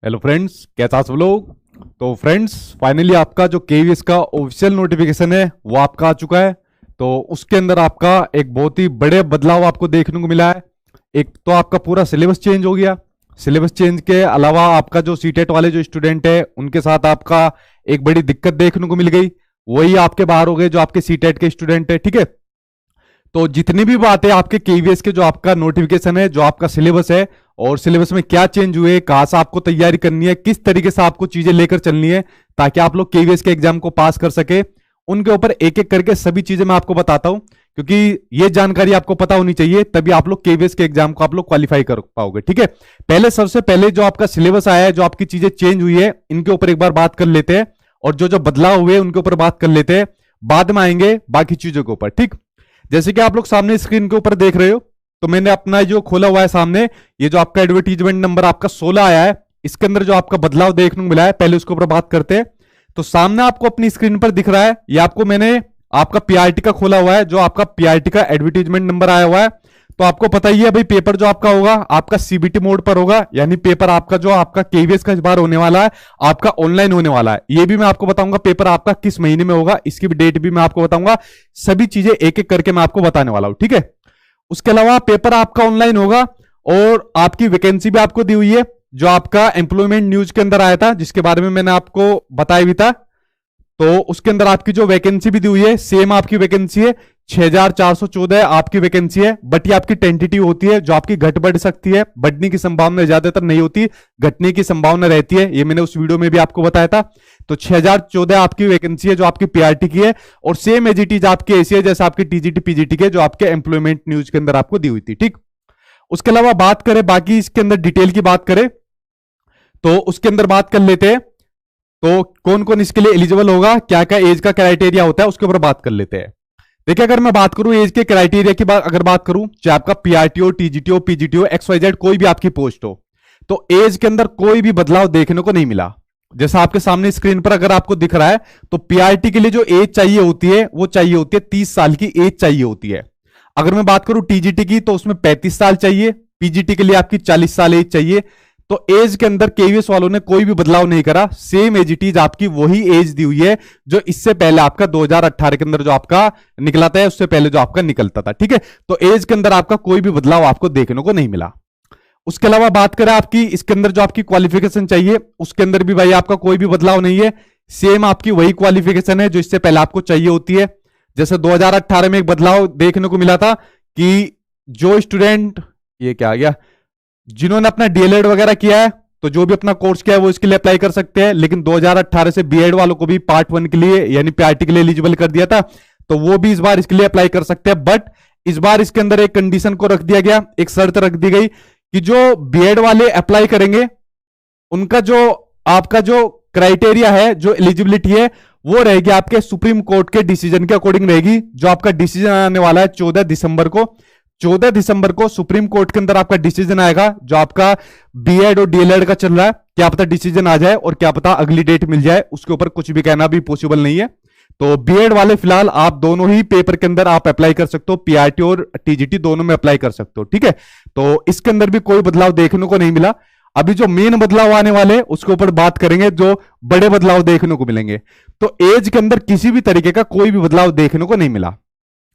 Hello friends, कैसा आप सब लोग। तो फ्रेंड्स, फाइनली आपका जो केवीएस का ऑफिशियल नोटिफिकेशन है वो आपका आ चुका है। तो उसके अंदर आपका एक बहुत ही बड़े बदलाव आपको देखने को मिला है। एक तो आपका पूरा सिलेबस चेंज हो गया। सिलेबस चेंज के अलावा आपका जो सीटेट वाले जो स्टूडेंट है उनके साथ आपका एक बड़ी दिक्कत देखने को मिल गई। वही आपके बाहर हो गए जो आपके सीटेट के स्टूडेंट है, ठीक है। तो जितनी भी बातें आपके केवीएस के जो आपका नोटिफिकेशन है, जो आपका सिलेबस है और सिलेबस में क्या चेंज हुए, कहां से आपको तैयारी करनी है, किस तरीके से आपको चीजें लेकर चलनी है ताकि आप लोग केवीएस के एग्जाम को पास कर सके, उनके ऊपर एक एक करके सभी चीजें मैं आपको बताता हूं। क्योंकि ये जानकारी आपको पता होनी चाहिए, तभी आप लोग केवीएस के एग्जाम को आप लोग क्वालिफाई कर पाओगे, ठीक है। पहले सबसे पहले जो आपका सिलेबस आया है, जो आपकी चीजें चेंज हुई है, इनके ऊपर एक बार बात कर लेते हैं। और जो जो बदलाव हुए उनके ऊपर बात कर लेते हैं, बाद में आएंगे बाकी चीजों के ऊपर, ठीक। जैसे कि आप लोग सामने स्क्रीन के ऊपर देख रहे हो, तो मैंने अपना जो खोला हुआ है सामने, ये जो आपका एडवर्टीजमेंट नंबर आपका 16 आया है, इसके अंदर जो आपका बदलाव देखने को मिला है, पहले उसके ऊपर बात करते हैं। तो सामने आपको अपनी स्क्रीन पर दिख रहा है, ये आपको मैंने आपका पीआरटी का खोला हुआ है, जो आपका पीआरटी का एडवर्टीजमेंट नंबर आया हुआ है। तो आपको पता ही है भाई, पेपर जो आपका होगा आपका सीबीटी मोड पर होगा, यानी पेपर आपका जो आपका केवीएस का इस बार होने वाला है आपका ऑनलाइन होने वाला है। ये भी मैं आपको बताऊंगा पेपर आपका किस महीने में होगा, इसकी भी डेट भी मैं आपको बताऊंगा। सभी चीजें एक एक करके मैं आपको बताने वाला हूं, ठीक है। उसके अलावा पेपर आपका ऑनलाइन होगा और आपकी वैकेंसी भी आपको दी हुई है, जो आपका एम्प्लॉयमेंट न्यूज के अंदर आया था, जिसके बारे में मैंने आपको बताया भी था। तो उसके अंदर आपकी जो वैकेंसी भी दी हुई है, सेम आपकी वैकेंसी है, 6414 आपकी वैकेंसी है। बट ये आपकी टेंटेटिव होती है, जो आपकी घट बढ़ सकती है, बढ़ने की संभावना ज्यादातर नहीं होती, घटने की संभावना रहती है। ये मैंने उस वीडियो में भी आपको बताया था। तो 6014 आपकी वैकेंसी है, जो आपकी पीआरटी की है, और सेम एज इट इज आपकी ऐसी है जैसे आपके टीजीटी पीजीटी के जो आपके एम्प्लॉयमेंट न्यूज के अंदर आपको दी हुई थी, ठीक। उसके अलावा बात करें बाकी इसके अंदर डिटेल की बात करें, तो उसके अंदर बात कर लेते हैं। तो कौन कौन इसके लिए एलिजिबल होगा, क्या क्या एज का क्राइटेरिया होता है, उसके ऊपर बात कर लेते हैं। देखिए, अगर मैं बात करूं एज के क्राइटेरिया की बात अगर बात करूं, चाहे आपका पीआरटी हो, टीजीटी हो, पीजीटी हो, एक्सवाईजेड कोई भी आपकी पोस्ट हो, तो एज के अंदर कोई भी बदलाव देखने को नहीं मिला। जैसा आपके सामने स्क्रीन पर अगर आपको दिख रहा है, तो पीआरटी के लिए जो एज चाहिए होती है वो चाहिए होती है 30 साल की एज चाहिए होती है। अगर मैं बात करूं टीजीटी की, तो उसमें 35 साल चाहिए, पीजीटी के लिए आपकी 40 साल एज चाहिए। तो एज के अंदर केवीएस वालों ने कोई भी बदलाव नहीं करा, सेम एज इट इज आपकी वही एज दी हुई है जो इससे पहले आपका 2018 के अंदर जो आपका निकला था, उससे पहले जो आपका निकलता था, ठीक है। तो एज के अंदर आपका कोई भी बदलाव आपको देखने को नहीं मिला। उसके अलावा बात करें आपकी इसके अंदर जो आपकी क्वालिफिकेशन चाहिए, उसके अंदर भी भाई आपका कोई भी बदलाव नहीं है, सेम आपकी वही क्वालिफिकेशन है जो इससे पहले आपको चाहिए होती है। जैसे 2018 में एक बदलाव देखने को मिला था कि जो स्टूडेंट, ये क्या आ गया, जिन्होंने अपना डीएलएड वगैरह किया है, तो जो भी अपना कोर्स किया है वो इसके लिए अप्लाई कर सकते हैं। लेकिन 2018 से बीएड वालों को भी पार्ट 1 के लिए यानी पीआरटी के लिए एलिजिबल कर दिया था, तो वो भी इस बार इसके लिए अप्लाई कर सकते हैं। बट इस बार इसके अंदर एक कंडीशन को रख दिया गया, एक शर्त रख दी गई कि जो बीएड वाले अप्लाई करेंगे उनका जो आपका जो क्राइटेरिया है, जो एलिजिबिलिटी है, वो रहेगी आपके सुप्रीम कोर्ट के डिसीजन के अकॉर्डिंग रहेगी। जो आपका डिसीजन आने वाला है 14 दिसंबर को, 14 दिसंबर को सुप्रीम कोर्ट के अंदर आपका डिसीजन आएगा। जो आपका बीएड और डीएलएड का चल रहा है, क्या पता डिसीजन आ जाए और क्या पता अगली डेट मिल जाए, उसके ऊपर कुछ भी कहना भी पॉसिबल नहीं है। तो बीएड वाले फिलहाल आप दोनों ही पेपर के अंदर आप अप्लाई कर सकते हो, पीआरटी और टीजीटी दोनों में अप्लाई कर सकते हो, ठीक है। तो इसके अंदर भी कोई बदलाव देखने को नहीं मिला। अभी जो मेन बदलाव आने वाले उसके ऊपर बात करेंगे, जो बड़े बदलाव देखने को मिलेंगे। तो एज के अंदर किसी भी तरीके का कोई भी बदलाव देखने को नहीं मिला।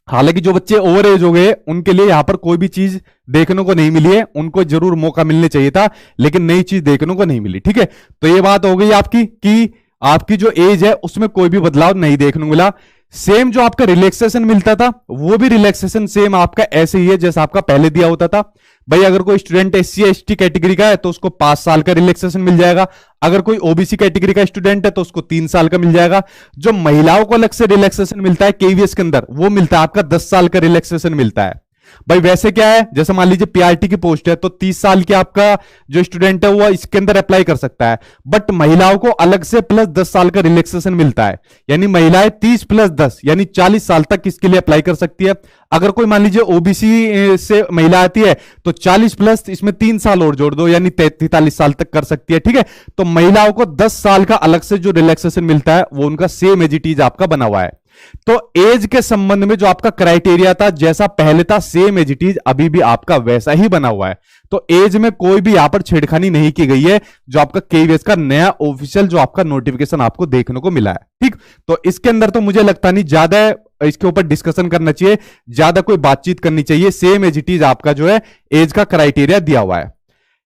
हालांकि जो बच्चे ओवर एज हो गए उनके लिए यहां पर कोई भी चीज देखने को नहीं मिली है, उनको जरूर मौका मिलने चाहिए था, लेकिन नई चीज देखने को नहीं मिली, ठीक है। तो ये बात हो गई आपकी कि आपकी जो एज है उसमें कोई भी बदलाव नहीं देखने को मिला। सेम जो आपका रिलैक्सेशन मिलता था, वो भी रिलैक्सेशन सेम आपका ऐसे ही है जैसा आपका पहले दिया होता था। भाई अगर कोई स्टूडेंट एससी एसटी कैटेगरी का है तो उसको 5 साल का रिलैक्सेशन मिल जाएगा। अगर कोई ओबीसी कैटेगरी का स्टूडेंट है तो उसको 3 साल का मिल जाएगा। जो महिलाओं को अलग से रिलैक्सेशन मिलता है केवीएस के अंदर, वो मिलता है आपका 10 साल का रिलैक्सेशन मिलता है। भाई वैसे क्या है, जैसे मान लीजिए पीआरटी की पोस्ट है तो 30 साल की आपका जो स्टूडेंट है वो इसके अंदर अप्लाई कर सकता है, बट महिलाओं को अलग से प्लस 10 साल का रिलैक्सेशन मिलता है, यानी महिलाएं 30 प्लस 10 यानी 40 साल तक इसके लिए अप्लाई कर सकती है। अगर कोई मान लीजिए ओबीसी से महिला आती है तो 40 प्लस इसमें 3 साल और जोड़ दो यानी 43 साल तक कर सकती है, ठीक है। तो महिलाओं को 10 साल का अलग से जो रिलैक्सेशन मिलता है वो उनका सेम एज इट इज आपका बना हुआ है। तो एज के संबंध में जो आपका क्राइटेरिया था जैसा पहले था सेम एज इट इज अभी भी आपका वैसा ही बना हुआ है। तो एज में कोई भी यहां पर छेड़खानी नहीं की गई है, जो आपका केवीएस का नया ऑफिशियल जो आपका नोटिफिकेशन आपको देखने को मिला है। ठीक, तो इसके अंदर तो मुझे लगता नहीं ज्यादा इसके ऊपर डिस्कशन करना चाहिए, ज्यादा कोई बातचीत करनी चाहिए। सेम एज इट इज आपका जो है एज का क्राइटेरिया दिया हुआ है।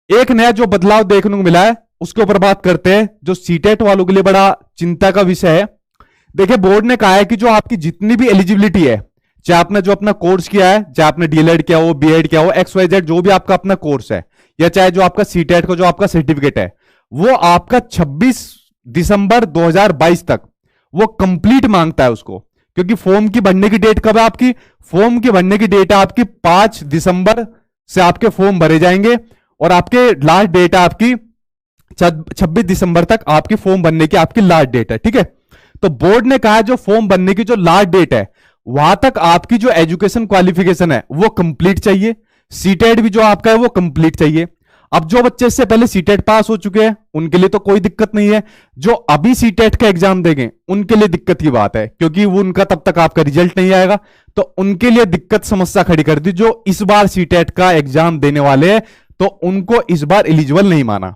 एक नया जो बदलाव देखने को मिला है उसके ऊपर बात करते हैं, जो सीटेट वालों के लिए बड़ा चिंता का विषय है। देखिए, बोर्ड ने कहा है कि जो आपकी जितनी भी एलिजिबिलिटी है, चाहे आपने जो अपना कोर्स किया है, चाहे आपने डीएलएड किया हो, बीएड किया हो, XYZ जो भी आपका अपना कोर्स है, या चाहे जो आपका सीटेट का जो आपका सर्टिफिकेट है, वो आपका 26 दिसंबर 2022 तक वो कंप्लीट मांगता है उसको। क्योंकि फॉर्म की भरने की डेट कब है आपकी? फॉर्म की भरने की डेट है आपकी 5 दिसंबर से आपके फॉर्म भरे जाएंगे और आपके लास्ट डेट है आपकी 26 दिसंबर तक आपकी फॉर्म भरने की आपकी लास्ट डेट है। ठीक है, तो बोर्ड ने कहा है जो फॉर्म भरने की जो लास्ट डेट है वहां तक आपकी जो एजुकेशन क्वालिफिकेशन है वो कंप्लीट चाहिए, सीटेट भी जो आपका है वो कंप्लीट चाहिए। अब जो बच्चे इससे पहले सीटेट पास हो चुके हैं उनके लिए तो कोई दिक्कत नहीं है, जो अभी सीटेट का एग्जाम देंगे उनके लिए दिक्कत की बात है, क्योंकि वो उनका तब तक आपका रिजल्ट नहीं आएगा, तो उनके लिए दिक्कत समस्या खड़ी कर दी। जो इस बार सीटेट का एग्जाम देने वाले हैं तो उनको इस बार एलिजिबल नहीं माना।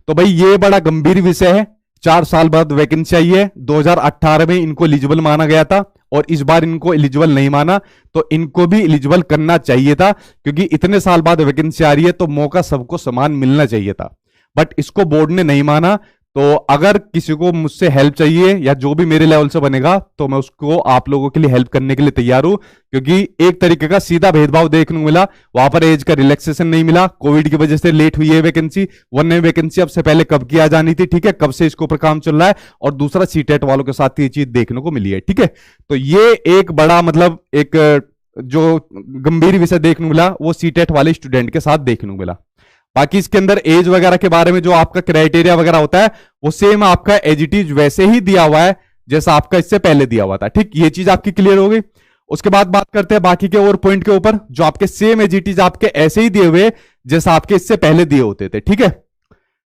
तो भाई ये बड़ा गंभीर विषय है। 4 साल बाद वैकेंसी आई है, 2018 में इनको एलिजिबल माना गया था और इस बार इनको एलिजिबल नहीं माना, तो इनको भी एलिजिबल करना चाहिए था, क्योंकि इतने साल बाद वैकेंसी आ रही है तो मौका सबको समान मिलना चाहिए था। बट इसको बोर्ड ने नहीं माना। तो अगर किसी को मुझसे हेल्प चाहिए या जो भी मेरे लेवल से बनेगा तो मैं उसको आप लोगों के लिए हेल्प करने के लिए तैयार हूं, क्योंकि एक तरीके का सीधा भेदभाव देखने को मिला। वहां पर एज का रिलैक्सेशन नहीं मिला, कोविड की वजह से लेट हुई है वैकेंसी, वरना वैकेंसी अब से पहले कब की आ जानी थी। ठीक है, कब से इसके ऊपर काम चल रहा है, और दूसरा सीटेट वालों के साथ ये चीज देखने को मिली है। ठीक है, तो ये एक बड़ा मतलब एक जो गंभीर विषय देखने को मिला वो सीटेट वाले स्टूडेंट के साथ देखने को मिला। बाकी इसके अंदर एज वगैरह के बारे में जो आपका क्राइटेरिया वगैरह होता है वो सेम आपका एज इट इज वैसे ही दिया हुआ है जैसा आपका इससे पहले दिया हुआ था। ठीक, ये चीज आपकी क्लियर हो गई। उसके बाद बात करते हैं बाकी के और पॉइंट के ऊपर, जो आपके सेम एज इट इज आपके ऐसे ही दिए हुए जैसा आपके इससे पहले दिए होते थे। ठीक है,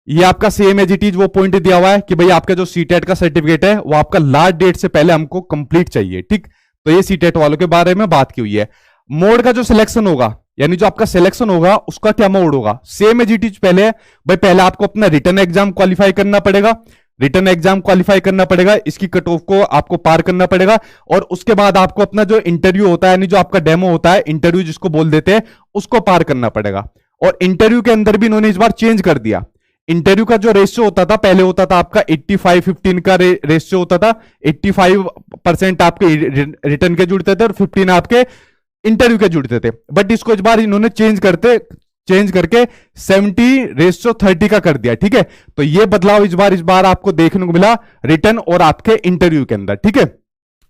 ये आपका सेम एज इट इज वो पॉइंट दिया हुआ है कि भाई आपका जो सीटेट का सर्टिफिकेट है वो आपका लास्ट डेट से पहले हमको कंप्लीट चाहिए। ठीक, तो ये सीटेट वालों के बारे में बात की हुई है। मोड का जो सिलेक्शन होगा, यानी जो आपका सिलेक्शन होगा उसका क्या मोड होगा, सेम एज इट इज पहले है। भाई पहले आपको अपना रिटन एग्जाम क्वालिफाई करना पड़ेगा, रिटन एग्जाम क्वालिफाई करना पड़ेगा, इसकी कट ऑफ को आपको पार करना पड़ेगा, और उसके बाद आपको अपना जो इंटरव्यू होता है, यानी जो आपका डेमो होता है, इंटरव्यू जिसको बोल देते हैं, उसको पार करना पड़ेगा। और इंटरव्यू के अंदर भी इन्होंने इस बार चेंज कर दिया। इंटरव्यू का जो रेशियो होता था पहले होता था आपका 85-15 का रेशियो होता था। 85% आपके रिटर्न के जुड़ते थे और 15 आपके इंटरव्यू के जुड़ते थे। बट इसको इस बार इन्होंने चेंज करके 70:30 का कर दिया। ठीक है, तो ये बदलाव इस बार आपको देखने को मिला रिटर्न और आपके इंटरव्यू के अंदर। ठीक है,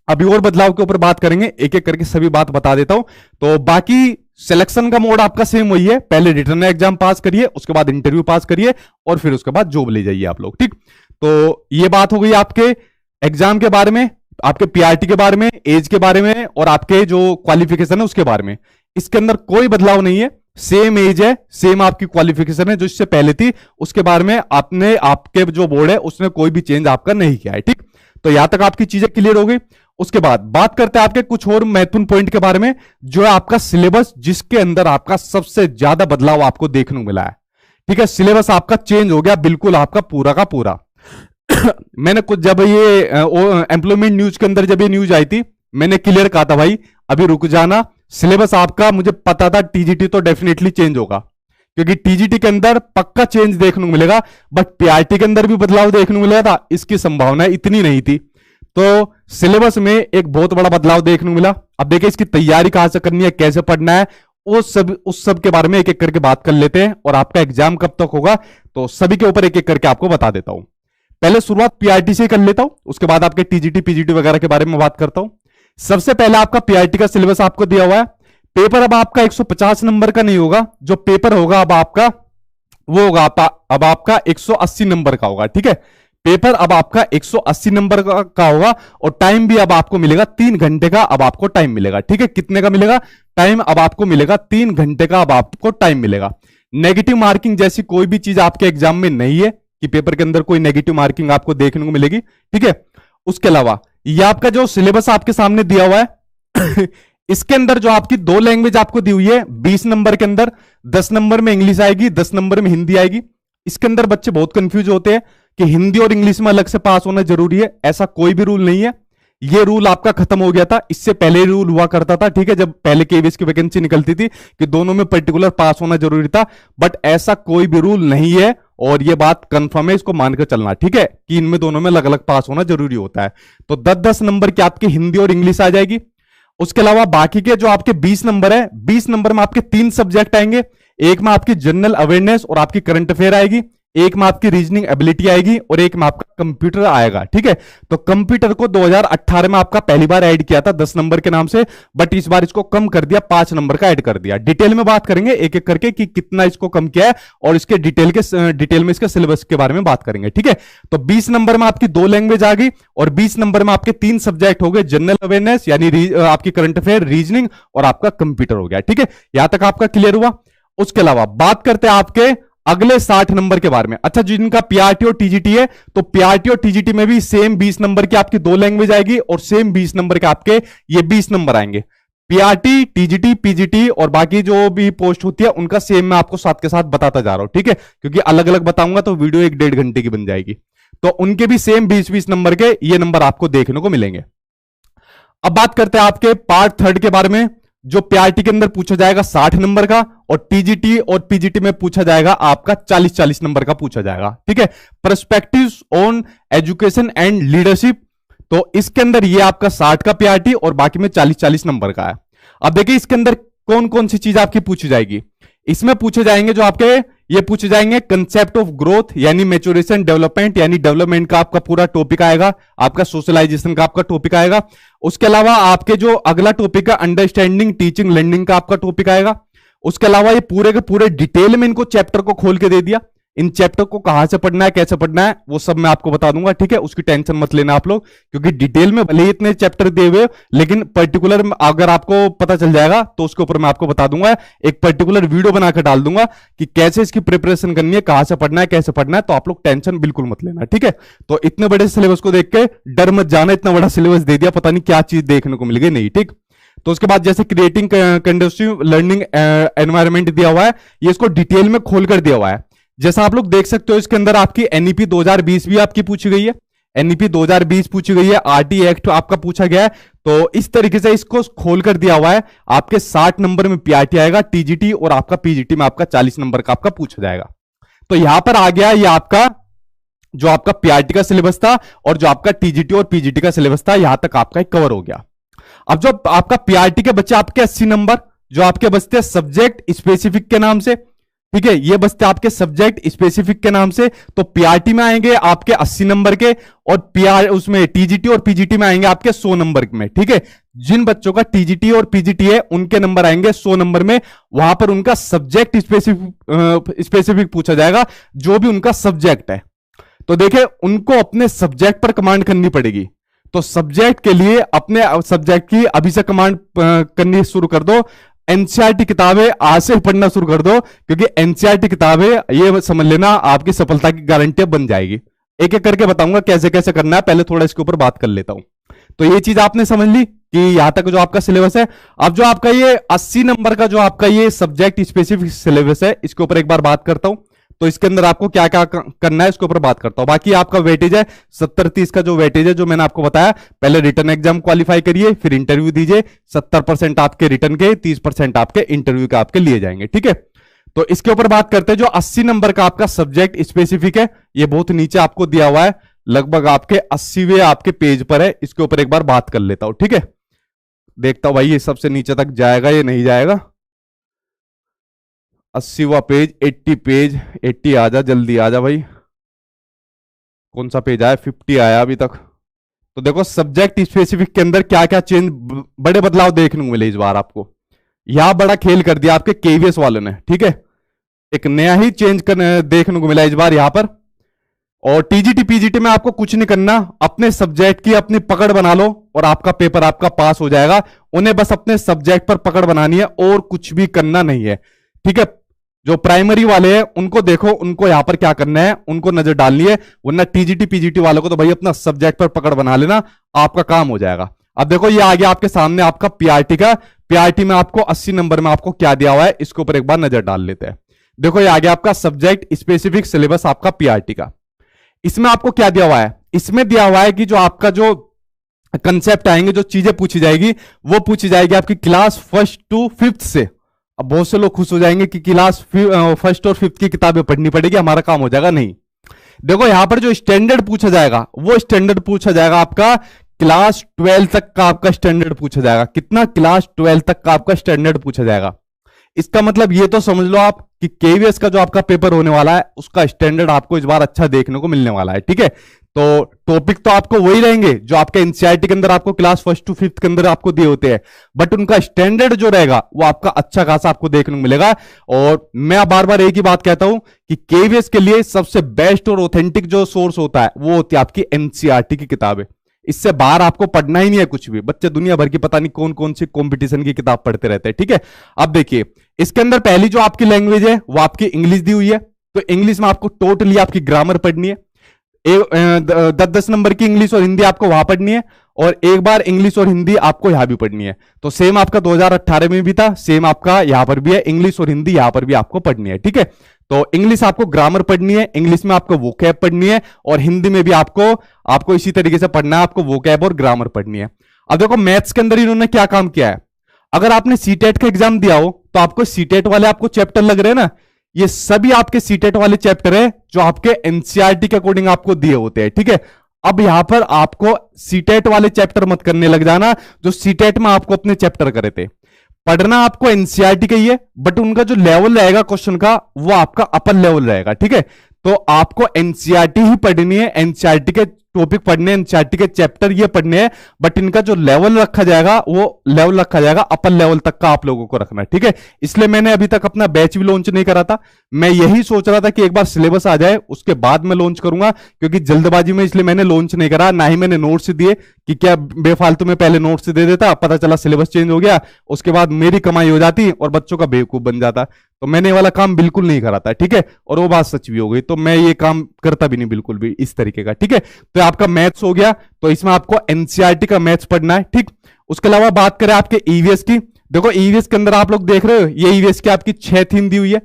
अभी और बदलाव के ऊपर बात करेंगे, एक एक करके सभी बात बता देता हूं। तो बाकी सिलेक्शन का मोड आपका सेम वही है, पहले रिटर्न एग्जाम पास करिए, उसके बाद इंटरव्यू पास करिए और फिर उसके बाद जॉब ले जाइए आप लोग। ठीक, तो ये बात हो गई आपके एग्जाम के बारे में, आपके पीआरटी के बारे में, एज के बारे में और आपके जो क्वालिफिकेशन है उसके बारे में। इसके अंदर कोई बदलाव नहीं है, सेम एज है, सेम आपकी क्वालिफिकेशन है जो इससे पहले थी। उसके बारे में आपके जो बोर्ड है उसने कोई भी चेंज आपका नहीं किया है। ठीक, तो यहां तक आपकी चीजें क्लियर हो गई। उसके बाद बात करते हैं आपके कुछ और महत्वपूर्ण पॉइंट के बारे में, जो है आपका सिलेबस, जिसके अंदर आपका सबसे ज्यादा बदलाव आपको देखने को मिला है। ठीक है, सिलेबस आपका चेंज हो गया बिल्कुल, आपका पूरा का पूरा। मैंने कुछ जब ये एम्प्लॉयमेंट न्यूज के अंदर जब ये न्यूज आई थी, मैंने क्लियर कहा था भाई अभी रुक जाना, सिलेबस आपका, मुझे पता था टीजीटी तो डेफिनेटली चेंज होगा, क्योंकि टीजीटी के अंदर पक्का चेंज देखने को मिलेगा, बट पीआरटी के अंदर भी बदलाव देखने को मिलेगा था, इसकी संभावना इतनी नहीं थी। तो सिलेबस में एक बहुत बड़ा बदलाव देखने को मिला। अब देखिए इसकी तैयारी कहां से करनी है, कैसे पढ़ना है, उस सब के बारे में एक एक करके बात कर लेते हैं। और आपका एग्जाम कब तक होगा तो सभी के ऊपर एक एक करके आपको बता देता हूं। पहले शुरुआत पीआरटी से कर लेता हूं, उसके बाद आपके टीजीटी पीजीटी वगैरह के बारे में बात करता हूं। सबसे पहले आपका पीआरटी का सिलेबस आपको दिया हुआ है। पेपर अब आपका 150 नंबर का नहीं होगा, जो पेपर होगा अब आपका वो होगा अब आपका 180 नंबर का होगा। ठीक है, पेपर अब आपका 180 नंबर का होगा और टाइम भी अब आपको मिलेगा 3 घंटे का, अब आपको टाइम मिलेगा। ठीक है, कितने का मिलेगा टाइम, अब आपको मिलेगा 3 घंटे का, अब आपको टाइम मिलेगा। नेगेटिव मार्किंग जैसी कोई भी चीज आपके एग्जाम में नहीं है कि पेपर के अंदर कोई नेगेटिव मार्किंग आपको देखने को मिलेगी। ठीक है, उसके अलावा ये आपका जो सिलेबस आपके सामने दिया हुआ है इसके अंदर जो आपकी दो लैंग्वेज आपको दी हुई है 20 नंबर के अंदर, 10 नंबर में इंग्लिश आएगी, 10 नंबर में हिंदी आएगी। इसके अंदर बच्चे बहुत कंफ्यूज होते हैं कि हिंदी और इंग्लिश में अलग से पास होना जरूरी है। ऐसा कोई भी रूल नहीं है, ये रूल आपका खत्म हो गया था। इससे पहले रूल हुआ करता था, ठीक है, जब पहले केवीएस की वैकेंसी निकलती थी कि दोनों में पर्टिकुलर पास होना जरूरी था, बट ऐसा कोई भी रूल नहीं है और ये बात कंफर्म है, इसको मानकर चलना, ठीक है, कि इनमें दोनों में अलग अलग पास होना जरूरी होता है। तो 10-10 नंबर की आपकी हिंदी और इंग्लिश आ जाएगी। उसके अलावा बाकी के जो आपके 20 नंबर है, 20 नंबर में आपके 3 सब्जेक्ट आएंगे। एक में आपकी जनरल अवेयरनेस और आपकी करंट अफेयर आएगी, एक में आपकी रीजनिंग एबिलिटी आएगी और एक में आपका कंप्यूटर आएगा, ठीक है। तो कंप्यूटर को 2018 में आपका पहली बार ऐड किया था 10 नंबर के नाम से, बट इस बार इसको कम कर दिया, 5 नंबर का ऐड कर दिया। डिटेल में बात करेंगे एक एक करके कि कितना इसको कम किया है और इसके डिटेल में इसके सिलेबस के बारे में बात करेंगे, ठीक है। तो 20 नंबर में आपकी 2 लैंग्वेज आ गई और 20 नंबर में आपके 3 सब्जेक्ट हो गए, जनरल अवेयरनेस यानी आपकी करंट अफेयर, रीजनिंग और आपका कंप्यूटर हो गया, ठीक है। यहां तक आपका क्लियर हुआ। उसके अलावा बात करते हैं आपके अगले 60 नंबर के बारे में। अच्छा, जिनका पीआरटी और टीजीटी है, तो पीआरटी और टीजीटी में भी सेम 20 नंबर की आपकी 2 लैंग्वेज आएगी और सेम 20 नंबर के आपके ये 20 नंबर आएंगे। पीआरटी, टीजीटी, पीजीटी और बाकी जो भी पोस्ट होती है उनका सेम मैं आपको साथ के साथ बताता जा रहा हूं, ठीक है, क्योंकि अलग अलग बताऊंगा तो वीडियो 1-1.5 घंटे की बन जाएगी। तो उनके भी सेम 20-20 नंबर के ये नंबर आपको देखने को मिलेंगे। अब बात करते हैं आपके पार्ट 3 के बारे में, जो पीआरटी के अंदर पूछा जाएगा 60 नंबर का और टीजीटी और पीजीटी में पूछा जाएगा आपका 40-40 नंबर का पूछा जाएगा, ठीक है। Perspectives on education and leadership, तो इसके अंदर ये आपका 60 का पीआरटी और बाकी में 40-40 नंबर का है। अब देखिए इसके अंदर कौन कौन सी चीज आपकी पूछी जाएगी। इसमें पूछे जाएंगे जो आपके ये पूछे जाएंगे कंसेप्ट ऑफ ग्रोथ यानी मैच्योरेशन डेवलपमेंट, यानी डेवलपमेंट का आपका पूरा टॉपिक आएगा, आपका सोशलाइजेशन का आपका टॉपिक आएगा। उसके अलावा आपके जो अगला टॉपिक है अंडरस्टैंडिंग टीचिंग लर्निंग का आपका टॉपिक आएगा। उसके अलावा ये पूरे के पूरे डिटेल में इनको चैप्टर को खोल के दे दिया, इन चैप्टर को कहां से पढ़ना है, कैसे पढ़ना है, वो सब मैं आपको बता दूंगा, ठीक है। उसकी टेंशन मत लेना आप लोग, क्योंकि डिटेल में भले ही इतने चैप्टर दिए हुए लेकिन पर्टिकुलर अगर आपको पता चल जाएगा तो उसके ऊपर मैं आपको बता दूंगा, एक पर्टिकुलर वीडियो बनाकर डाल दूंगा कि कैसे इसकी प्रिपरेशन करनी है, कहां से पढ़ना है, कैसे पढ़ना है। तो आप लोग टेंशन बिल्कुल मत लेना, ठीक है। तो इतने बड़े सिलेबस को देख के डर मत जाना, इतना बड़ा सिलेबस दे दिया, पता नहीं क्या चीज देखने को मिल गई, नहीं, ठीक। तो उसके बाद जैसे क्रिएटिंग कंडक्टिव लर्निंग एनवायरनमेंट दिया हुआ है, ये इसको डिटेल में खोलकर दिया हुआ है। जैसा आप लोग देख सकते हो इसके अंदर आपकी एनईपी 2020 भी आपकी पूछी गई है, एनईपी 2020 पूछी गई है, आरटी एक्ट आपका पूछा गया है। तो इस तरीके से इसको खोलकर दिया हुआ है। आपके 60 नंबर में पीआरटी आएगा, टीजीटी और आपका पीजीटी में आपका 40 नंबर का आपका पूछा जाएगा। तो यहां पर आ गया ये आपका जो आपका पीआरटी का सिलेबस था और जो आपका टीजीटी और पीजीटी का सिलेबस था, यहां तक आपका कवर हो गया। अब जो आपका पीआरटी के बच्चे आपके 80 नंबर जो आपके बचते हैं सब्जेक्ट स्पेसिफिक के नाम से, ठीक है, ये बचते आपके सब्जेक्ट स्पेसिफिक के नाम से। तो पीआरटी में आएंगे आपके 80 नंबर के और उसमें टीजीटी और पीजीटी में आएंगे आपके 100 नंबर में, ठीक है। जिन बच्चों का टीजीटी और पीजीटी है उनके नंबर आएंगे 100 नंबर में, वहां पर उनका सब्जेक्ट स्पेसिफिक पूछा जाएगा, जो भी उनका सब्जेक्ट है। तो देखिए उनको अपने सब्जेक्ट पर कमांड करनी पड़ेगी। तो सब्जेक्ट के लिए अपने सब्जेक्ट की अभी से कमांड करनी शुरू कर दो। एनसीईआरटी किताबें आज से पढ़ना शुरू कर दो, क्योंकि एनसीईआरटी किताबें ये समझ लेना आपकी सफलता की गारंटी बन जाएगी। एक एक करके बताऊंगा कैसे कैसे करना है, पहले थोड़ा इसके ऊपर बात कर लेता हूं। तो ये चीज आपने समझ ली कि यहां तक जो आपका सिलेबस है। अब जो आपका ये 80 नंबर का जो आपका ये सब्जेक्ट स्पेसिफिक सिलेबस है, इसके ऊपर एक बार बात करता हूं। तो इसके अंदर आपको क्या क्या करना है इसके ऊपर बात करता हूं। बाकी आपका वेटेज है 70-30 का जो वेटेज है, जो मैंने आपको बताया, पहले रिटर्न एग्जाम क्वालिफाई करिए, फिर इंटरव्यू दीजिए। 70% आपके रिटर्न के, 30% आपके इंटरव्यू के आपके लिए जाएंगे, ठीक है। तो इसके ऊपर बात करते हैं। जो 80 नंबर का आपका सब्जेक्ट स्पेसिफिक है, ये बहुत नीचे आपको दिया हुआ है, लगभग आपके 80वें आपके पेज पर है। इसके ऊपर एक बार बात कर लेता हूं, ठीक है। देखता हूं भाई ये सबसे नीचे तक जाएगा या नहीं जाएगा। 80वां पेज, 80 पेज, 80 आ जा, जल्दी आ जा भाई। कौन सा पेज आया? 50 आया अभी तक। तो देखो सब्जेक्ट स्पेसिफिक के अंदर क्या क्या चेंज, बड़े बदलाव देखने को मिले इस बार आपको। यहां बड़ा खेल कर दिया आपके केवीएस वालों ने, ठीक है। एक नया ही चेंज देखने को मिला इस बार यहां पर। और टीजीटी पीजीटी में आपको कुछ नहीं करना, अपने सब्जेक्ट की अपनी पकड़ बना लो और आपका पेपर आपका पास हो जाएगा। उन्हें बस अपने सब्जेक्ट पर पकड़ बनानी है और कुछ भी करना नहीं है, ठीक है। जो प्राइमरी वाले हैं उनको देखो, उनको यहां पर क्या करना है, उनको नजर डालनी है, वरना टीजीटी पीजीटी वालों को तो भाई अपना सब्जेक्ट पर पकड़ बना लेना, आपका काम हो जाएगा। अब देखो ये आ गया आपके सामने आपका पीआरटी का। पीआरटी में आपको 80 नंबर में आपको क्या दिया हुआ है, इसके ऊपर एक बार नजर डाल लेते हैं। देखो ये आ गया आपका सब्जेक्ट स्पेसिफिक सिलेबस आपका पीआरटी का। इसमें आपको क्या दिया हुआ है, इसमें दिया हुआ है कि जो आपका जो कंसेप्ट आएंगे, जो चीजें पूछी जाएगी वो पूछी जाएगी आपकी क्लास फर्स्ट टू फिफ्थ से। अब बहुत से लोग खुश हो जाएंगे कि क्लास फर्स्ट और फिफ्थ की किताबें पढ़नी पड़ेगी, हमारा काम हो जाएगा। नहीं, देखो यहां पर जो स्टैंडर्ड पूछा जाएगा वो स्टैंडर्ड पूछा जाएगा आपका क्लास 12 तक का आपका स्टैंडर्ड पूछा जाएगा। कितना, क्लास 12 तक का आपका स्टैंडर्ड पूछा जाएगा। इसका मतलब ये तो समझ लो आप कि केवीएस का जो आपका पेपर होने वाला है उसका स्टैंडर्ड आपको इस बार अच्छा देखने को मिलने वाला है। ठीक है, तो टॉपिक तो आपको वही रहेंगे जो आपके एनसीईआरटी के अंदर आपको क्लास फर्स्ट टू फिफ्थ के अंदर आपको दिए होते हैं, बट उनका स्टैंडर्ड जो रहेगा वो आपका अच्छा खासा आपको देखने को मिलेगा। और मैं बार बार एक ही बात कहता हूं कि केवीएस के लिए सबसे बेस्ट और ऑथेंटिक जो सोर्स होता है वो होती है आपकी एनसीईआरटी की किताबें। इससे बाहर आपको पढ़ना ही नहीं है कुछ भी। बच्चे दुनिया भर की पता नहीं कौन कौन सी कंपटीशन की किताब पढ़ते रहते हैं। ठीक है, अब देखिए इसके अंदर पहली जो आपकी लैंग्वेज है वो आपकी इंग्लिश दी हुई है। तो इंग्लिश में आपको टोटली आपकी ग्रामर पढ़नी है। 10-10 नंबर की इंग्लिश और हिंदी आपको वहां पढ़नी है, और एक बार इंग्लिश और हिंदी आपको यहां भी पढ़नी है। तो सेम आपका 2018 में भी था, सेम आपका यहां पर भी है, इंग्लिश और हिंदी यहां पर भी आपको पढ़नी है। ठीक है, तो इंग्लिश आपको ग्रामर पढ़नी है, इंग्लिश में आपको वोकैब पढ़नी है, और हिंदी में भी आपको इसी तरीके से पढ़ना है, आपको वोकैब और ग्रामर पढ़नी है। अब देखो मैथ्स के अंदर इन्होंने क्या काम किया है, अगर आपने सीटेट का एग्जाम दिया हो तो आपको सीटेट वाले आपको चैप्टर लग रहे हैं ना, ये सभी आपके सीटेट वाले चैप्टर है जो आपके एनसीईआरटी के अकॉर्डिंग आपको दिए होते हैं। ठीक है, अब यहां पर आपको सीटेट वाले चैप्टर मत करने लग जाना जो सीटेट में आपको अपने चैप्टर करे थे। पढ़ना आपको एनसीईआरटी का ही है, बट उनका जो लेवल रहेगा क्वेश्चन का वो आपका अपर लेवल रहेगा। ठीक है, तो आपको एनसीईआरटी ही पढ़नी है, एनसीईआरटी के टॉपिक पढ़ने हैं, एनसीईआरटी के चैप्टर ये पढ़ने हैं, बट इनका जो लेवल रखा जाएगा वो लेवल रखा जाएगा अपर लेवल तक का आप लोगों को रखना है। ठीक है, इसलिए मैंने अभी तक अपना बैच भी लॉन्च नहीं करा था। मैं यही सोच रहा था कि एक बार सिलेबस आ जाए उसके बाद मैं लॉन्च करूंगा, क्योंकि जल्दबाजी में इसलिए मैंने लॉन्च नहीं करा, ना ही मैंने नोट्स दिए कि क्या बेफालतू में पहले नोट्स दे देता, पता चला सिलेबस चेंज हो गया, उसके बाद मेरी कमाई हो जाती और बच्चों का बेवकूफ बन जाता। तो मैंने ये वाला काम बिल्कुल नहीं करा था। ठीक है, और वो बात सच भी हो गई, तो मैं ये काम करता भी नहीं बिल्कुल भी इस तरीके का। ठीक है, तो आपका मैथ्स हो गया, तो इसमें आपको एनसीईआरटी का मैथ्स पढ़ना है। ठीक, उसके अलावा बात करें आपके ईवीएस की, देखो ईवीएस के अंदर आप लोग देख रहे हो ये ईवीएस की आपकी 6 थीम दी हुई है।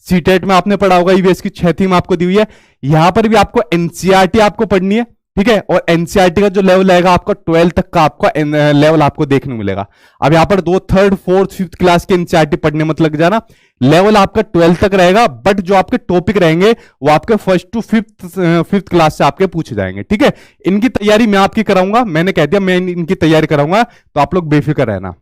सीटेट में आपने पढ़ा होगा ईवीएस की 6 थीम आपको दी हुई है। यहां पर भी आपको एनसीईआरटी आपको पढ़नी है। ठीक है, और एनसीईआरटी का जो लेवल आएगा आपका 12 तक का आपका लेवल आपको देखने को मिलेगा। अब यहां पर 2, 3, 4, 5th क्लास के एनसीईआरटी पढ़ने मत लग जाना, लेवल आपका 12 तक रहेगा, बट जो आपके टॉपिक रहेंगे वो आपके फर्स्ट टू फिफ्थ क्लास से आपके पूछे जाएंगे। ठीक है, इनकी तैयारी मैं आपकी कराऊंगा, मैंने कह दिया मैं इनकी तैयारी कराऊंगा, तो आप लोग बेफिक्र रहना।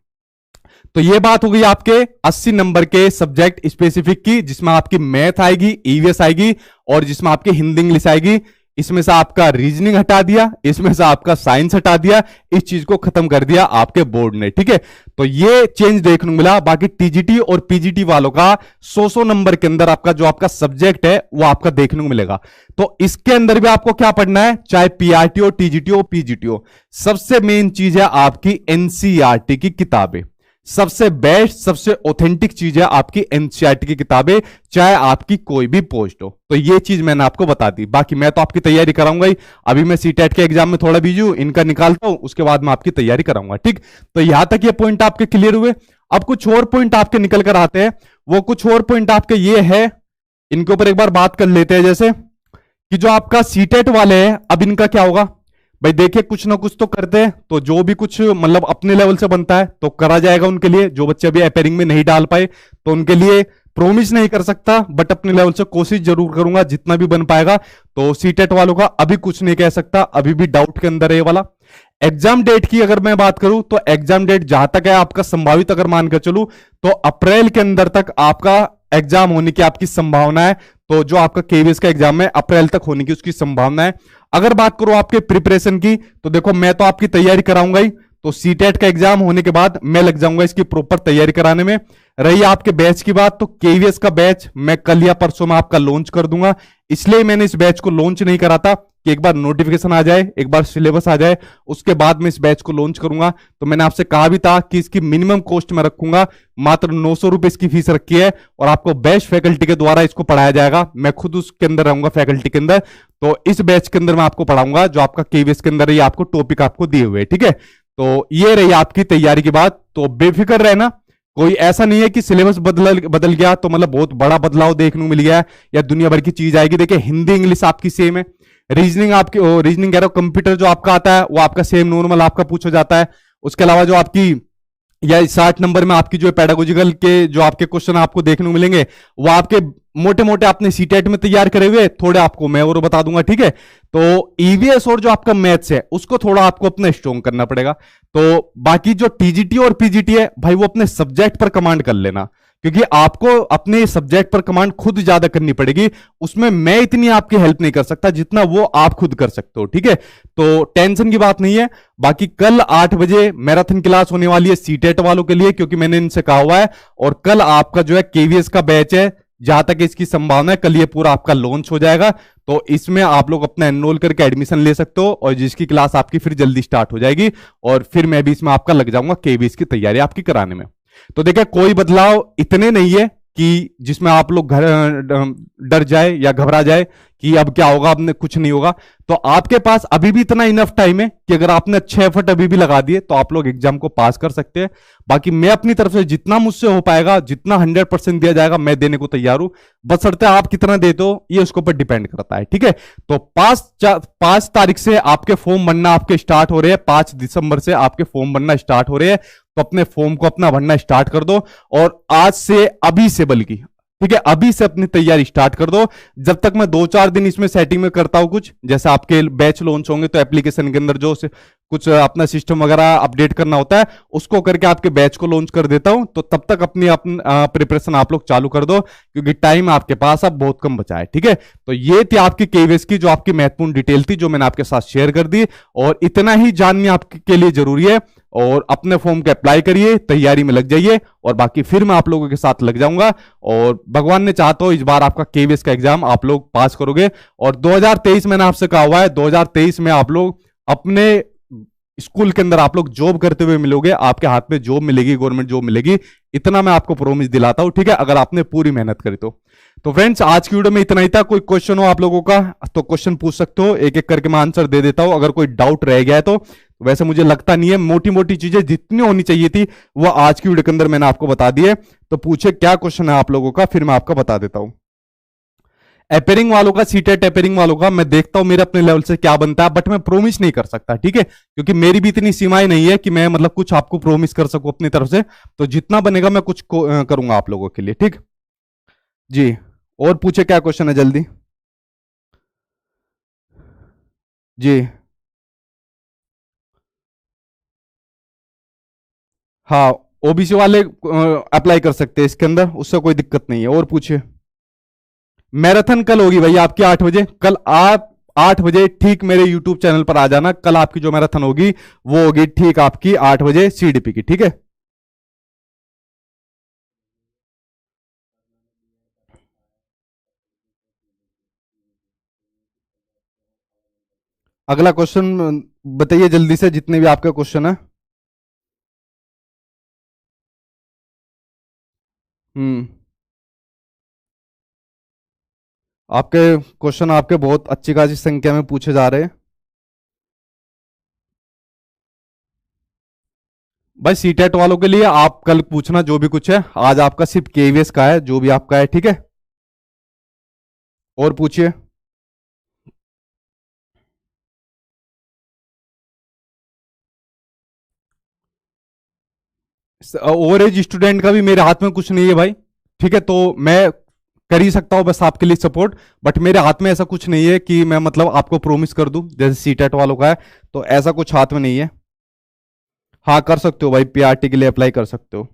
तो ये बात हो गई आपके 80 नंबर के सब्जेक्ट स्पेसिफिक की, जिसमें आपकी मैथ आएगी, ईवीएस आएगी, और जिसमें आपकी हिंदी इंग्लिश आएगी। इसमें से आपका रीजनिंग हटा दिया, इसमें से आपका साइंस हटा दिया, इस चीज को खत्म कर दिया आपके बोर्ड ने। ठीक है, तो ये चेंज देखने को मिला। बाकी टीजीटी और पीजीटी वालों का 100 नंबर के अंदर आपका जो आपका सब्जेक्ट है वो आपका देखने को मिलेगा। तो इसके अंदर भी आपको क्या पढ़ना है, चाहे पीआरटी हो, टीजीटी हो, पीजीटी हो, सबसे मेन चीज है आपकी एनसीईआरटी की किताबें। सबसे बेस्ट, सबसे ऑथेंटिक चीज है आपकी एनसीईआरटी की किताबें, चाहे आपकी कोई भी पोस्ट हो। तो ये चीज मैंने आपको बता दी। बाकी मैं तो आपकी तैयारी कराऊंगा ही, अभी मैं सीटेट के एग्जाम में थोड़ा बिजी हूं, इनका निकालता हूं, उसके बाद मैं आपकी तैयारी कराऊंगा। ठीक, तो यहां तक ये पॉइंट आपके क्लियर हुए। अब कुछ और पॉइंट आपके निकल कर आते हैं, वो कुछ और पॉइंट आपके ये है, इनके ऊपर एक बार बात कर लेते हैं। जैसे कि जो आपका सीटेट वाले हैं, अब इनका क्या होगा भाई, देखिए कुछ ना कुछ तो करते हैं, तो जो भी कुछ मतलब अपने लेवल से बनता है तो करा जाएगा उनके लिए। जो बच्चे अभी अपेयरिंग में नहीं डाल पाए तो उनके लिए प्रॉमिस नहीं कर सकता, बट अपने लेवल से कोशिश जरूर करूंगा जितना भी बन पाएगा। तो सीटेट वालों का अभी कुछ नहीं कह सकता, अभी भी डाउट के अंदर है ये वाला। एग्जाम डेट की अगर मैं बात करूं तो एग्जाम डेट जहां तक है आपका संभावित अगर मानकर चलूं तो अप्रैल के अंदर तक आपका एग्जाम होने की आपकी संभावना है। तो जो आपका केवीएस का एग्जाम है अप्रैल तक होने की उसकी संभावना है। अगर बात करो आपके प्रिपरेशन की, तो देखो मैं तो आपकी तैयारी कराऊंगा ही, तो सीटेट का एग्जाम होने के बाद मैं लग जाऊंगा इसकी प्रॉपर तैयारी कराने में। रही आपके बैच की बात, तो केवीएस का बैच मैं कल या परसों में आपका लॉन्च कर दूंगा। इसलिए मैंने इस बैच को लॉन्च नहीं करा था कि एक बार नोटिफिकेशन आ जाए, एक बार सिलेबस आ जाए, उसके बाद मैं इस बैच को लॉन्च करूंगा। तो मैंने आपसे कहा भी था कि इसकी मिनिमम कॉस्ट मैं रखूंगा, मात्र 900 रुपए इसकी फीस रखी है, और आपको बेस्ट फैकल्टी के द्वारा इसको पढ़ाया जाएगा। मैं खुद उसके अंदर रहूंगा, फैकल्टी के अंदर। तो इस बैच के अंदर मैं आपको पढ़ाऊंगा जो आपका केवीएस के अंदर ये आपको टॉपिक आपको दिए हुए, ठीक है। तो ये रही आपकी तैयारी की बात। तो बेफिक्र रहना, कोई ऐसा नहीं है कि सिलेबस बदल गया तो मतलब बहुत बड़ा बदलाव देखने को मिल गया है या दुनिया भर की चीज आएगी। देखिए हिंदी इंग्लिश आपकी सेम है, रीजनिंग आपकी, रीजनिंग कह रहा हूं, कंप्यूटर जो आपका आता है वो आपका सेम नॉर्मल आपका पूछा जाता है। उसके अलावा जो आपकी या 60 नंबर में आपकी जो पैडागोजिकल के जो आपके क्वेश्चन आपको देखने को मिलेंगे वो आपके मोटे मोटे आपने सीटेट में तैयार करे हुए, थोड़े आपको मैं और बता दूंगा, ठीक है। तो ईवीएस और जो आपका मैथ्स है उसको थोड़ा आपको अपना स्ट्रॉन्ग करना पड़ेगा। तो बाकी जो टीजीटी और पीजीटी है भाई वो अपने सब्जेक्ट पर कमांड कर लेना, क्योंकि आपको अपने सब्जेक्ट पर कमांड खुद ज्यादा करनी पड़ेगी। उसमें मैं इतनी आपकी हेल्प नहीं कर सकता जितना वो आप खुद कर सकते हो, ठीक है। तो टेंशन की बात नहीं है। बाकी कल 8 बजे मैराथन क्लास होने वाली है सीटेट वालों के लिए, क्योंकि मैंने इनसे कहा हुआ है। और कल आपका जो है केवीएस का बैच है, जहां तक इसकी संभावना है कल ये पूरा आपका लॉन्च हो जाएगा। तो इसमें आप लोग अपना एनरोल करके एडमिशन ले सकते हो, और जिसकी क्लास आपकी फिर जल्दी स्टार्ट हो जाएगी, और फिर मैं भी इसमें आपका लग जाऊंगा केवीएस की तैयारी आपकी कराने में। तो देखिए कोई बदलाव इतने नहीं है कि जिसमें आप लोग डर जाए या घबरा जाए कि अब क्या होगा, अब कुछ नहीं होगा। तो आपके पास अभी भी इतना इनफ टाइम है कि अगर आपने अच्छे एफर्ट अभी भी लगा दिए तो आप लोग एग्जाम को पास कर सकते हैं। बाकी मैं अपनी तरफ से जितना मुझसे हो पाएगा, जितना 100% दिया जाएगा, मैं देने को तैयार हूं। बशर्ते आप कितना देते हो ये उसके ऊपर डिपेंड करता है, ठीक है। तो 5 तारीख से आपके फॉर्म बनना आपके स्टार्ट हो रहे हैं, 5 दिसंबर से आपके फॉर्म बनना स्टार्ट हो रहे हैं। तो अपने फॉर्म को अपना भरना स्टार्ट कर दो, और आज से अभी से बल्कि, ठीक है, अभी से अपनी तैयारी स्टार्ट कर दो। जब तक मैं 2-4 दिन इसमें सेटिंग में करता हूं कुछ, जैसे आपके बैच लॉन्च होंगे तो एप्लीकेशन के अंदर जो कुछ अपना सिस्टम वगैरह अपडेट करना होता है उसको करके आपके बैच को लॉन्च कर देता हूं। तो तब तक अपनी प्रिपरेशन आप लोग चालू कर दो, क्योंकि टाइम आपके पास अब बहुत कम बचा है, ठीक है। तो ये थी आपकी केवीएस की जो आपकी महत्वपूर्ण डिटेल थी, जो मैंने आपके साथ शेयर कर दी, और इतना ही जानना आपके लिए जरूरी है। और अपने फॉर्म के अप्लाई करिए, तैयारी में लग जाइए, और बाकी फिर मैं आप लोगों के साथ लग जाऊंगा। और भगवान ने चाहा तो इस बार आपका केवीएस का एग्जाम आप लोग पास करोगे। और 2023 मैंने आपसे कहा हुआ है, 2023 में आप लोग अपने स्कूल के अंदर आप लोग जॉब करते हुए मिलोगे, आपके हाथ में जॉब मिलेगी, गवर्नमेंट जॉब मिलेगी, इतना मैं आपको प्रॉमिस दिलाता हूं, ठीक है, अगर आपने पूरी मेहनत करी तो फ्रेंड्स आज की वीडियो में इतना ही था। कोई क्वेश्चन हो आप लोगों का तो क्वेश्चन पूछ सकते हो, एक एक करके मैं आंसर दे देता हूं। अगर कोई डाउट रह गया है तो वैसे मुझे लगता नहीं है, मोटी मोटी चीजें जितनी होनी चाहिए थी वो आज की वीडियो के अंदर मैंने आपको बता दी है। तो पूछे क्या क्वेश्चन है आप लोगों का, फिर मैं आपका बता देता हूं। एपेयरिंग वालों का, सीटेट एपेयरिंग वालों का मैं देखता हूं मेरे अपने लेवल से क्या बनता है, बट मैं प्रोमिस नहीं कर सकता, ठीक है, क्योंकि मेरी भी इतनी सीमाएं नहीं है कि मैं मतलब कुछ आपको प्रोमिस कर सकूं अपनी तरफ से। तो जितना बनेगा मैं कुछ करूंगा आप लोगों के लिए, ठीक जी। और पूछे क्या क्वेश्चन है जल्दी जी। हाँ, ओबीसी वाले अप्लाई कर सकते हैं इसके अंदर, उससे कोई दिक्कत नहीं है। और पूछिए। मैराथन कल होगी भाई आपकी 8 बजे। कल आप 8 बजे ठीक मेरे यूट्यूब चैनल पर आ जाना। कल आपकी जो मैराथन होगी वो होगी ठीक आपकी 8 बजे सीडीपी की, ठीक है। अगला क्वेश्चन बताइए जल्दी से, जितने भी आपके क्वेश्चन है। हम्म। आपके क्वेश्चन आपके बहुत अच्छी खासी संख्या में पूछे जा रहे हैं भाई। सीटेट वालों के लिए आप कल पूछना जो भी कुछ है, आज आपका सिर्फ केवीएस का है जो भी आपका है, ठीक है। और पूछिए। ओवर एज स्टूडेंट का भी मेरे हाथ में कुछ नहीं है भाई, ठीक है। तो मैं कर ही सकता हूं बस आपके लिए सपोर्ट, बट मेरे हाथ में ऐसा कुछ नहीं है कि मैं मतलब आपको प्रोमिस कर दूं जैसे सीटेट वालों का है। तो ऐसा कुछ हाथ में नहीं है। हाँ कर सकते हो भाई, पीआरटी के लिए अप्लाई कर सकते हो।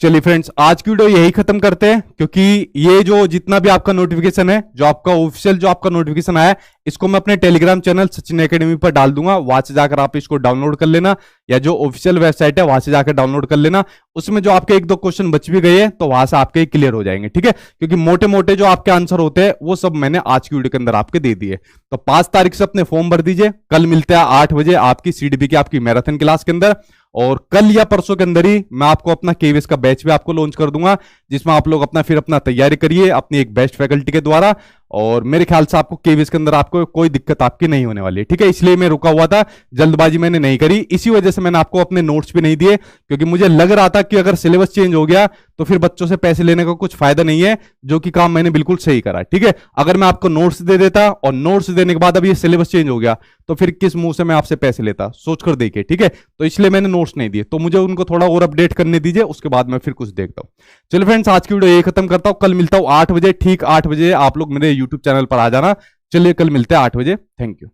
चलिए फ्रेंड्स, आज की वीडियो यही खत्म करते हैं, क्योंकि ये जो जितना भी आपका नोटिफिकेशन है, जो आपका ऑफिशियल जो आपका नोटिफिकेशन आया है, इसको मैं अपने टेलीग्राम चैनल सचिन एकेडमी पर डाल दूंगा। वहां से जाकर आप इसको डाउनलोड कर लेना, या जो ऑफिशियल वेबसाइट है वहां से जाकर डाउनलोड कर लेना। उसमें जो आपके 1-2 क्वेश्चन बच भी गए हैं तो वहां से आपके क्लियर हो जाएंगे, ठीक है। क्योंकि मोटे मोटे जो आपके आंसर होते हैं वो सब मैंने आज की वीडियो के अंदर आपके दे दिए। तो 5 तारीख से अपने फॉर्म भर दीजिए। कल मिलते हैं 8 बजे आपकी सीडीपी की आपकी मैराथन क्लास के अंदर। और कल या परसों के अंदर ही मैं आपको अपना केवीएस का बैच भी आपको लॉन्च कर दूंगा, जिसमें आप लोग अपना तैयारी करिए अपनी एक बेस्ट फैकल्टी के द्वारा। और मेरे ख्याल से आपको केवीएस के अंदर आपको कोई दिक्कत आपकी नहीं होने वाली है, ठीक है। इसलिए मैं रुका हुआ था, जल्दबाजी मैंने नहीं करी, इसी वजह से मैंने आपको अपने नोट्स भी नहीं दिए, क्योंकि मुझे लग रहा था कि अगर सिलेबस चेंज हो गया तो फिर बच्चों से पैसे लेने का कुछ फायदा नहीं है, जो कि काम मैंने बिल्कुल सही करा, ठीक है। अगर मैं आपको नोट्स दे देता और नोट्स देने के बाद अब ये सिलेबस चेंज हो गया तो फिर किस मुंह से मैं आपसे पैसे लेता, सोचकर देखिए, ठीक है। तो इसलिए मैंने नोट्स नहीं दिए, तो मुझे उनको थोड़ा और अपडेट करने दीजिए, उसके बाद मैं फिर कुछ देखता हूं। चलो फ्रेंड्स, आज की वीडियो यही खत्म करता हूं। कल मिलता हूं 8 बजे, ठीक 8 बजे आप लोग मेरे यूट्यूब चैनल पर आ जाना। चलिए कल मिलते हैं 8 बजे। Thank you.